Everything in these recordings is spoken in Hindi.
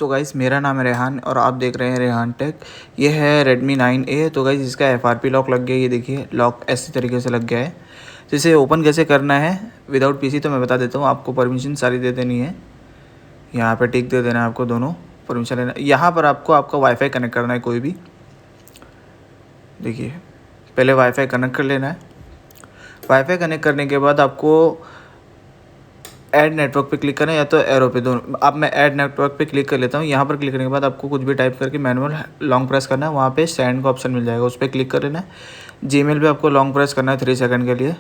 सो गाइस मेरा नाम है रेहान और आप देख रहे हैं रेहान टेक। ये है Redmi 9A। तो गाइस इसका FRP लॉक लग गया, ये देखिए लॉक ऐसे तरीके से लग गया है। तो इसे ओपन कैसे करना है विदाउट पीसी तो मैं बता देता हूँ। आपको परमिशन सारी दे देनी है, यहाँ पे टिक दे देना है, आपको दोनों परमिशन लेना। यहाँ पर आपको आपका वाईफाई कनेक्ट करना है कोई भी। देखिए पहले वाईफाई कनेक्ट कर लेना है। वाईफाई कनेक्ट करने के बाद आपको ऐड नेटवर्क पे क्लिक करना है या तो एरो पे, दोनों। अब मैं ऐड नेटवर्क पे क्लिक कर लेता हूँ। यहाँ पर क्लिक करने के बाद आपको कुछ भी टाइप करके मैनुअल लॉन्ग प्रेस करना है, वहाँ पे सेंड का ऑप्शन मिल जाएगा, उस पर क्लिक कर लेना है। जीमेल पे आपको लॉन्ग प्रेस करना है 3 सेकंड के लिए।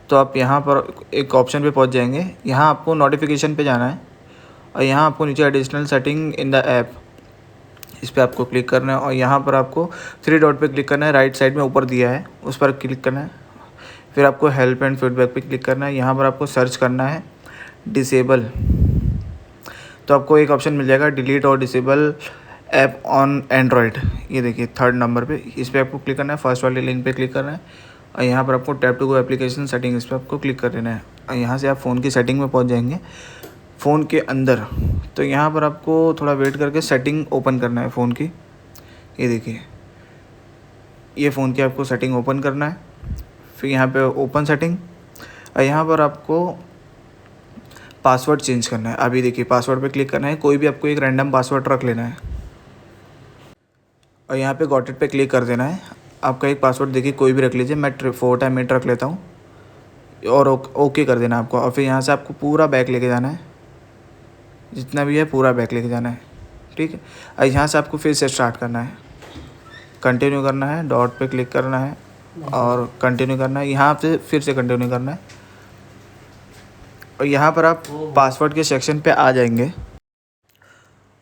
तो आप यहाँ पर एक ऑप्शन पे पहुँच जाएंगे। यहाँ आपको नोटिफिकेशन पे जाना है और यहाँ आपको नीचे additional setting in the app, इस पर आपको क्लिक करना है और यहाँ पर आपको 3 डॉट पे क्लिक करना है, राइट साइड में ऊपर दिया है उस पर क्लिक करना है। फिर आपको हेल्प एंड फीडबैक पे क्लिक करना है। यहाँ पर आपको सर्च करना है डिसेबल। तो आपको एक ऑप्शन मिल जाएगा डिलीट और डिसेबल ऐप ऑन एंड्रॉयड, ये देखिए 3rd नंबर पे, इस पर आपको क्लिक करना है। फर्स्ट वाले लिंक पे क्लिक करना है और यहाँ पर आपको tap to go application setting, इस पर आपको क्लिक कर देना है और यहाँ से आप फ़ोन की सेटिंग में पहुँच जाएंगे फ़ोन के अंदर। तो यहाँ पर आपको थोड़ा वेट करके सेटिंग ओपन करना है फ़ोन की। ये देखिए ये फ़ोन की आपको सेटिंग ओपन करना है। फिर यहाँ पे ओपन सेटिंग और यहाँ पर आपको पासवर्ड चेंज करना है। अभी देखिए पासवर्ड पे क्लिक करना है, कोई भी आपको एक रैंडम पासवर्ड रख लेना है और यहाँ पे गॉट इट पे क्लिक कर देना है। आपका एक पासवर्ड देखिए कोई भी रख लीजिए, मैं 4 टाइम 8 रख लेता हूँ और ओके कर देना आपको। और फिर यहाँ से आपको पूरा बैक लेके जाना है, जितना भी है पूरा बैक लेके जाना है, ठीक है। और यहाँ से आपको फिर से स्टार्ट करना है, कंटिन्यू करना है, डॉट पे क्लिक करना है और कंटिन्यू करना है। यहाँ से फिर से कंटिन्यू करना है और यहाँ पर आप पासवर्ड के सेक्शन पे आ जाएंगे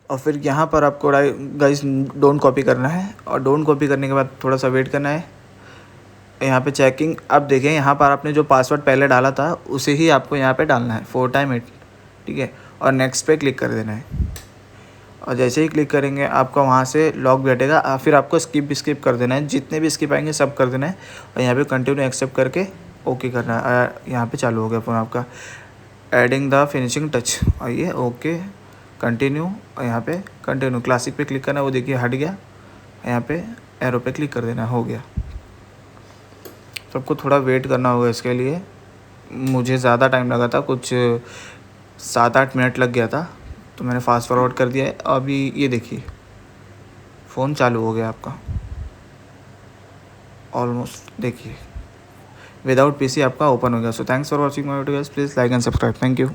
और फिर यहाँ पर आपको गाइस डोंट कॉपी करना है और डोंट कॉपी करने के बाद थोड़ा सा वेट करना है। यहाँ पे चेकिंग, अब देखें यहाँ पर आपने जो पासवर्ड पहले डाला था उसे ही आपको यहाँ पे डालना है 4 टाइम 8, ठीक है। और नेक्स्ट पे क्लिक कर देना है और जैसे ही क्लिक करेंगे आपका वहाँ से लॉक बैठेगा। फिर आपको स्किप कर देना है, जितने भी स्किप आएंगे सब कर देना है और यहाँ पे कंटिन्यू एक्सेप्ट करके ओके करना है। यहाँ पे चालू हो गया फ़ोन आपका, एडिंग द फिनिशिंग टच, और ये ओके कंटिन्यू और यहाँ पे कंटिन्यू क्लासिक पे क्लिक करना है, वो देखिए हट गया। यहाँ पे एरो पे क्लिक कर देना, हो गया। तो आपको थोड़ा वेट करना होगा इसके लिए, मुझे ज़्यादा टाइम लगा था, कुछ 7-8 मिनट लग गया था, तो मैंने फास्ट फॉरवर्ड कर दिया है। अभी ये देखिए फ़ोन चालू हो गया आपका ऑलमोस्ट, देखिए विदाउट पीसी आपका ओपन हो गया। So thanks for watching my video guys, please like and subscribe, thank you.